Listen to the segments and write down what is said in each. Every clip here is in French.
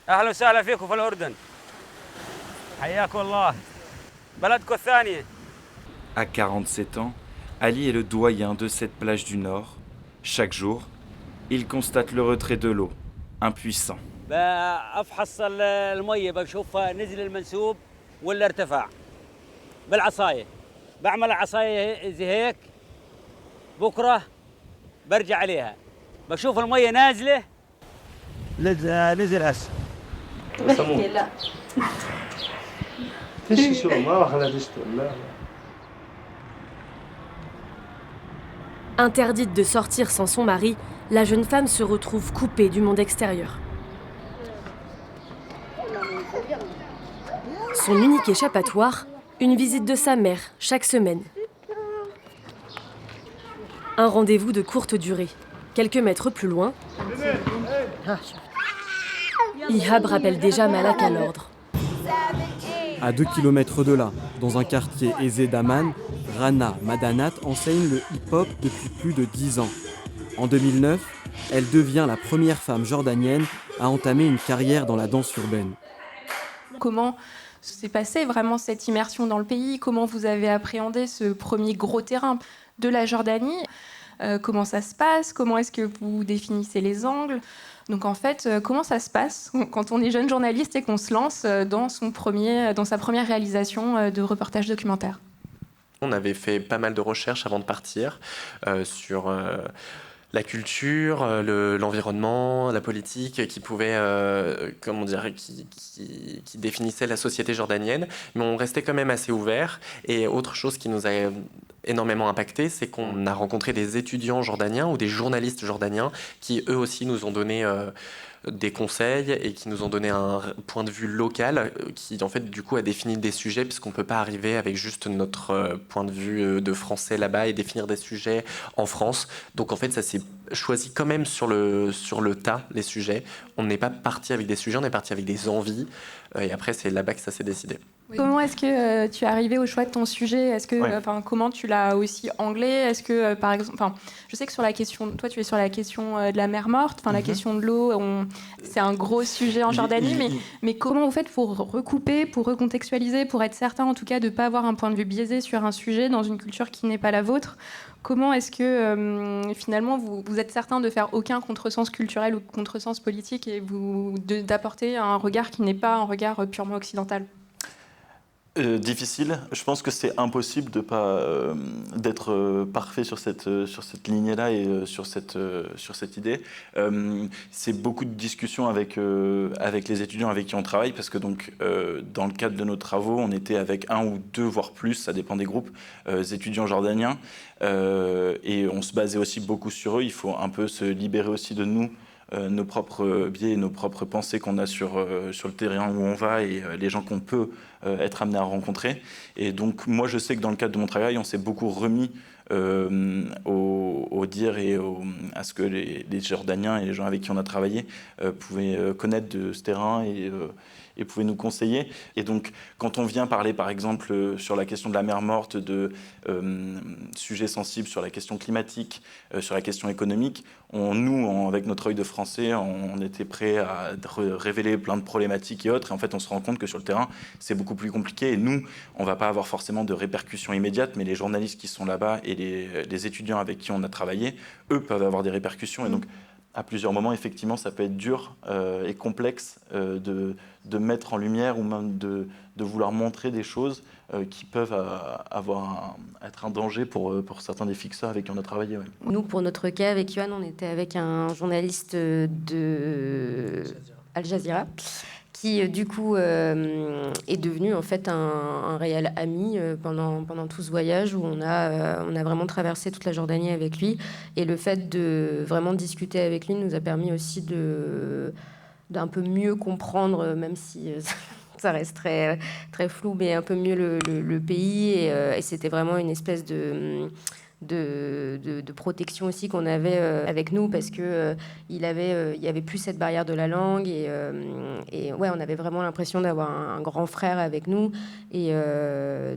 أهلا وسهلا فيكم في الأردن. حياكم الله. بلدكم الثانية. À 47 ans, Ali est le doyen de cette plage du Nord. Chaque jour, il constate le retrait de l'eau, impuissant. بفحص المية بشوف نزل المنسوب ولا ارتفع بالعصاية. بعمل العصاية زي هيك. بكرة برجع عليها. بشوف المية نازلة. نزل هسه. لا. Interdite de sortir sans son mari, la jeune femme se retrouve coupée du monde extérieur. Son unique échappatoire, une visite de sa mère chaque semaine. Un rendez-vous de courte durée. Quelques mètres plus loin, Ihab rappelle déjà Malak à l'ordre. À 2 kilomètres de là, dans un quartier aisé d'Amman, Rana Madanat enseigne le hip-hop depuis plus de 10 ans. En 2009, elle devient la première femme jordanienne à entamer une carrière dans la danse urbaine. Comment s'est passée vraiment cette immersion dans le pays? Comment vous avez appréhendé ce premier gros terrain de la Jordanie? Comment ça se passe? Comment est-ce que vous définissez les angles? Donc en fait, comment ça se passe quand on est jeune journaliste et qu'on se lance dans sa première réalisation de reportage documentaire? On avait fait pas mal de recherches avant de partir sur la culture, l'environnement, la politique qui pouvait, qui définissait la société jordanienne, mais on restait quand même assez ouvert. Et autre chose qui nous a énormément impacté, c'est qu'on a rencontré des étudiants jordaniens ou des journalistes jordaniens qui eux aussi nous ont donné des conseils et qui nous ont donné un point de vue local qui en fait du coup a défini des sujets, puisqu'on ne peut pas arriver avec juste notre point de vue de français là-bas et définir des sujets en France. Donc en fait ça s'est choisi quand même sur le tas, les sujets. On n'est pas parti avec des sujets, on est parti avec des envies et après c'est là-bas que ça s'est décidé. Oui. Comment est-ce que tu es arrivé au choix de ton sujet? Est-ce que, comment tu l'as aussi anglais? Est-ce que, par exemple, je sais que sur la question, toi, tu es sur la question de la mer morte, la question de l'eau, c'est un gros sujet en Jordanie, mais comment vous faites pour recouper, pour recontextualiser, pour être certain, en tout cas, de ne pas avoir un point de vue biaisé sur un sujet dans une culture qui n'est pas la vôtre? Comment est-ce que, finalement, vous êtes certain de faire aucun contresens culturel ou contresens politique et d'apporter un regard qui n'est pas un regard purement occidental? Difficile. Je pense que c'est impossible de pas d'être parfait sur cette lignée-là et sur cette idée. C'est beaucoup de discussions avec les étudiants avec qui on travaille, parce que donc dans le cadre de nos travaux, on était avec 1 ou 2 voire plus, ça dépend des groupes, étudiants jordaniens, et on se basait aussi beaucoup sur eux. Il faut un peu se libérer aussi de nous. Nos propres biais et nos propres pensées qu'on a sur le terrain où on va et les gens qu'on peut être amené à rencontrer. Et donc moi je sais que dans le cadre de mon travail, on s'est beaucoup remis au dire et à ce que les Jordaniens et les gens avec qui on a travaillé pouvaient connaître de ce terrain et pouvaient nous conseiller. Et donc, quand on vient parler, par exemple, sur la question de la mer morte, de sujets sensibles sur la question climatique, sur la question économique, avec notre œil de français, on était prêt à révéler plein de problématiques et autres. Et en fait, on se rend compte que sur le terrain, c'est beaucoup plus compliqué. Et nous, on ne va pas avoir forcément de répercussions immédiates, mais les journalistes qui sont là-bas et les étudiants avec qui on a travaillé, eux, peuvent avoir des répercussions. Et donc, à plusieurs moments, effectivement, ça peut être dur et complexe de mettre en lumière ou même de vouloir montrer des choses qui peuvent être un danger pour certains des fixeurs avec qui on a travaillé. Ouais. Nous, pour notre cas, avec Yohan, on était avec un journaliste de Al Jazeera qui, du coup, est devenu en fait un réel ami pendant tout ce voyage où on a vraiment traversé toute la Jordanie avec lui. Et le fait de vraiment discuter avec lui nous a permis aussi d'un peu mieux comprendre, même si ça reste très, très flou, mais un peu mieux le pays. Et c'était vraiment une espèce de de protection aussi qu'on avait avec nous, parce que il y avait plus cette barrière de la langue, et ouais, on avait vraiment l'impression d'avoir un grand frère avec nous, et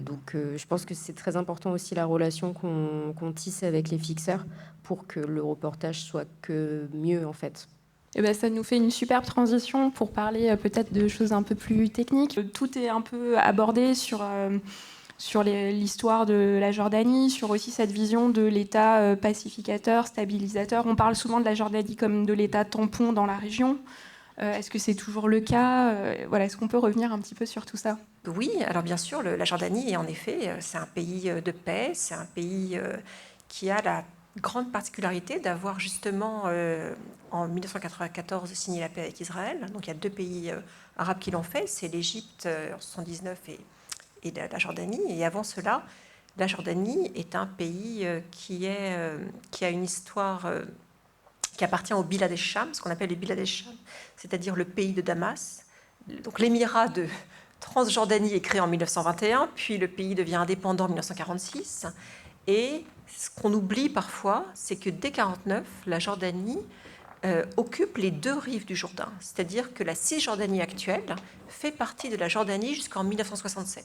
donc je pense que c'est très important aussi la relation qu'on tisse avec les fixeurs pour que le reportage soit que mieux en fait. Eh ben, ça nous fait une superbe transition pour parler peut-être de choses un peu plus techniques. Tout est un peu abordé sur l'histoire de la Jordanie, sur aussi cette vision de l'État pacificateur, stabilisateur. On parle souvent de la Jordanie comme de l'État tampon dans la région. Est-ce que c'est toujours le cas ? Voilà, est-ce qu'on peut revenir un petit peu sur tout ça ? Oui, alors bien sûr, la Jordanie, en effet, c'est un pays de paix, c'est un pays qui a la grande particularité d'avoir justement, en 1994, signé la paix avec Israël. Donc il y a 2 pays arabes qui l'ont fait, c'est l'Égypte en 1979 et la Jordanie. Et avant cela, la Jordanie est un pays qui a une histoire qui appartient au Bilad el-Sham, ce qu'on appelle le Bilad el-Sham, c'est-à-dire le pays de Damas. Donc l'émirat de Transjordanie est créé en 1921, puis le pays devient indépendant en 1946. Et ce qu'on oublie parfois, c'est que dès 1949, la Jordanie occupe les 2 rives du Jourdain. C'est-à-dire que la Cisjordanie actuelle fait partie de la Jordanie jusqu'en 1967.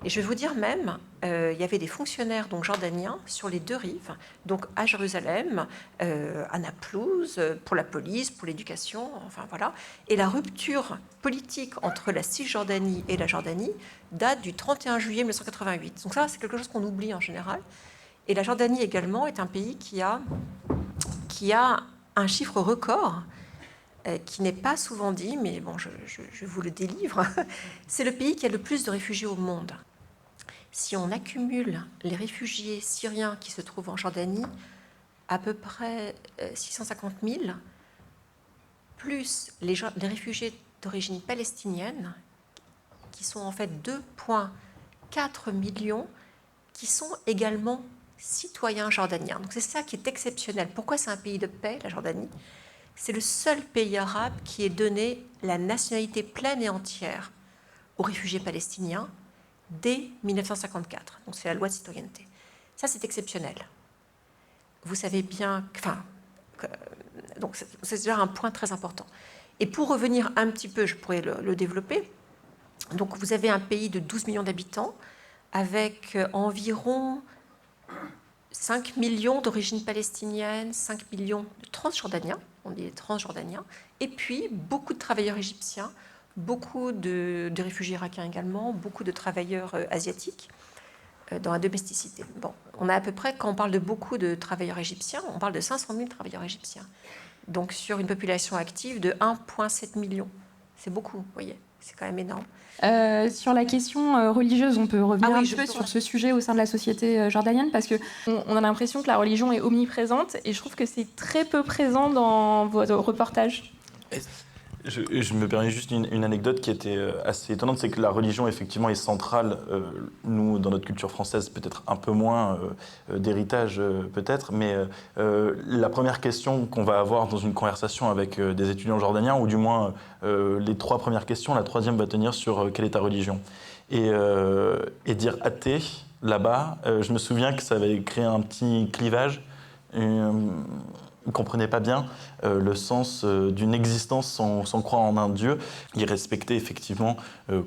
Et je vais vous dire même, il y avait des fonctionnaires donc jordaniens sur les 2 rives, donc à Jérusalem, à Naplouse, pour la police, pour l'éducation, enfin voilà. Et la rupture politique entre la Cisjordanie et la Jordanie date du 31 juillet 1988. Donc ça, c'est quelque chose qu'on oublie en général. Et la Jordanie également est un pays qui a un chiffre record qui n'est pas souvent dit, mais bon, je vous le délivre. C'est le pays qui a le plus de réfugiés au monde. Si on accumule les réfugiés syriens qui se trouvent en Jordanie, à peu près 650 000, plus les réfugiés d'origine palestinienne, qui sont en fait 2,4 millions, qui sont également citoyens jordaniens. Donc c'est ça qui est exceptionnel. Pourquoi c'est un pays de paix, la Jordanie ? C'est le seul pays arabe qui ait donné la nationalité pleine et entière aux réfugiés palestiniens dès 1954. Donc c'est la loi de citoyenneté. Ça, c'est exceptionnel. Vous savez bien... donc c'est déjà un point très important. Et pour revenir un petit peu, je pourrais le développer. Donc vous avez un pays de 12 millions d'habitants avec environ 5 millions d'origine palestinienne, 5 millions de Transjordaniens, on dit Transjordaniens, et puis beaucoup de travailleurs égyptiens, beaucoup de réfugiés irakiens également, beaucoup de travailleurs asiatiques dans la domesticité. Bon, on a à peu près, quand on parle de beaucoup de travailleurs égyptiens, on parle de 500 000 travailleurs égyptiens. Donc sur une population active de 1,7 million. C'est beaucoup, vous voyez, c'est quand même énorme. Sur la question religieuse, on peut revenir un peu sur ce sujet au sein de la société jordanienne, parce qu'on a l'impression que la religion est omniprésente, et je trouve que c'est très peu présent dans vos reportages. Je me permets juste une anecdote qui était assez étonnante, c'est que la religion effectivement est centrale, nous dans notre culture française peut-être un peu moins d'héritage peut-être, mais la première question qu'on va avoir dans une conversation avec des étudiants jordaniens, ou du moins les 3 premières questions, la 3e va tenir sur quelle est ta religion. Et dire athée là-bas, je me souviens que ça avait créé un petit clivage. Ils ne comprenaient pas bien le sens d'une existence sans croire en un Dieu. Ils respectaient effectivement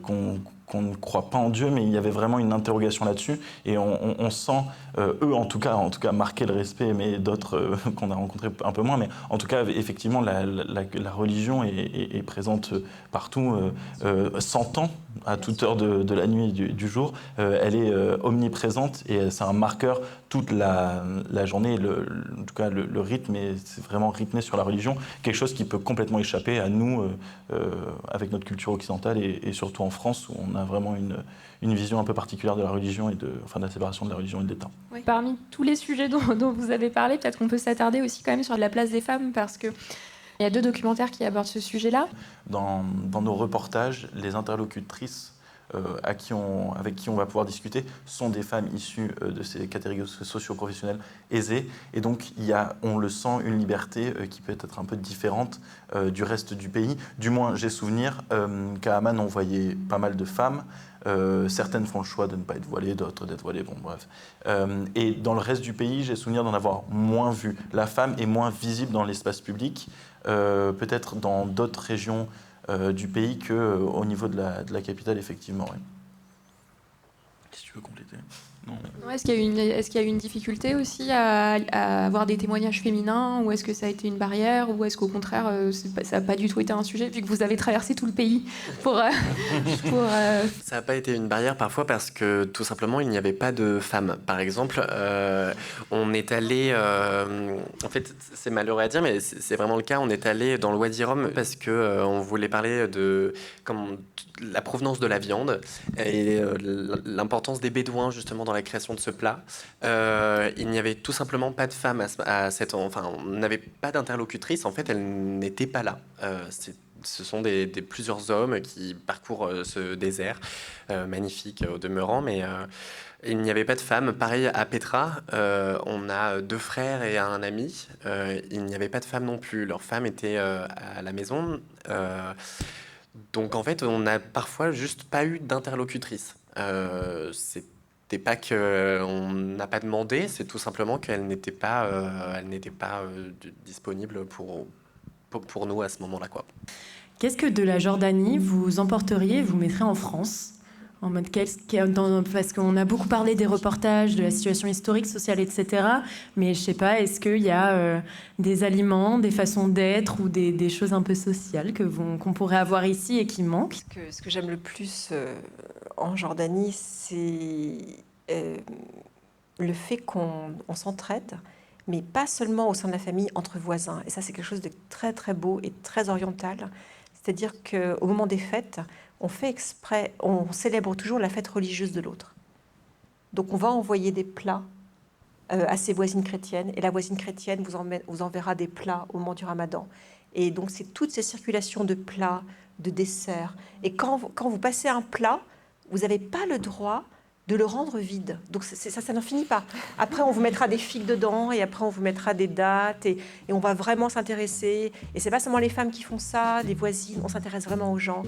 qu'on ne croit pas en Dieu, mais il y avait vraiment une interrogation là-dessus. Et on sent, eux en tout cas marquer le respect, mais d'autres qu'on a rencontrés un peu moins. Mais en tout cas, effectivement, la religion est présente partout, 100 ans, à toute heure de la nuit et du jour. Elle est omniprésente et c'est un marqueur toute la journée. En tout cas, le rythme, c'est vraiment rythmé sur la religion. Quelque chose qui peut complètement échapper à nous, avec notre culture occidentale et surtout en France, où on a vraiment une vision un peu particulière de la religion et de la séparation de la religion et de l'État. Oui. Parmi tous les sujets dont vous avez parlé, peut-être qu'on peut s'attarder aussi quand même sur la place des femmes, parce que il y a 2 documentaires qui abordent ce sujet-là. Dans nos reportages, les interlocutrices avec qui on va pouvoir discuter sont des femmes issues de ces catégories socio-professionnelles aisées. Et donc, on le sent, une liberté qui peut être un peu différente du reste du pays. Du moins, j'ai souvenir qu'à Amman, on voyait pas mal de femmes. Certaines font le choix de ne pas être voilées, d'autres d'être voilées, bon bref. Et dans le reste du pays, j'ai souvenir d'en avoir moins vu. La femme est moins visible dans l'espace public, peut-être dans d'autres régions du pays qu'au niveau de la capitale, effectivement. Oui. Qu'est-ce que tu veux compléter? Non. Est-ce qu'il y a eu une difficulté aussi à avoir des témoignages féminins, ou est-ce que ça a été une barrière, ou est-ce qu'au contraire ça n'a pas du tout été un sujet, vu que vous avez traversé tout le pays pour Ça n'a pas été une barrière parfois parce que tout simplement il n'y avait pas de femmes. Par exemple, on est allé, en fait c'est malheureux à dire mais c'est vraiment le cas, on est allé dans le Wadi Rum parce que on voulait parler de la provenance de la viande et l'importance des Bédouins justement dans la création de ce plat. Il n'y avait tout simplement pas de femme on n'avait pas d'interlocutrice. En fait, elle n'était pas là. Ce sont plusieurs hommes qui parcourent ce désert magnifique au demeurant, mais il n'y avait pas de femmes. Pareil à Petra, on a 2 frères et un ami. Il n'y avait pas de femmes non plus. Leurs femmes étaient à la maison. Donc en fait, on n'a parfois juste pas eu d'interlocutrice. C'était pas qu'on n'a pas demandé, c'est tout simplement qu'elle n'était pas, disponible pour nous à ce moment-là, quoi. Qu'est-ce que de la Jordanie vous emporteriez et vous mettrez en France? En mode parce qu'on a beaucoup parlé des reportages, de la situation historique, sociale, etc. Mais je sais pas, est-ce qu'il y a des aliments, des façons d'être ou des choses un peu sociales qu'on pourrait avoir ici et qui manquent? Ce que j'aime le plus en Jordanie, c'est le fait qu'on s'entraide, mais pas seulement au sein de la famille, entre voisins. Et ça, c'est quelque chose de très, très beau et très oriental. C'est-à-dire qu'au moment des fêtes, on fait exprès, on célèbre toujours la fête religieuse de l'autre. Donc on va envoyer des plats à ses voisines chrétiennes, et la voisine chrétienne vous enverra des plats au moment du Ramadan. Et donc c'est toutes ces circulations de plats, de desserts. Et quand vous passez un plat, vous n'avez pas le droit de le rendre vide. Donc ça n'en finit pas. Après, on vous mettra des figues dedans, et après, on vous mettra des dattes, et on va vraiment s'intéresser. Et c'est pas seulement les femmes qui font ça, les voisines, on s'intéresse vraiment aux gens.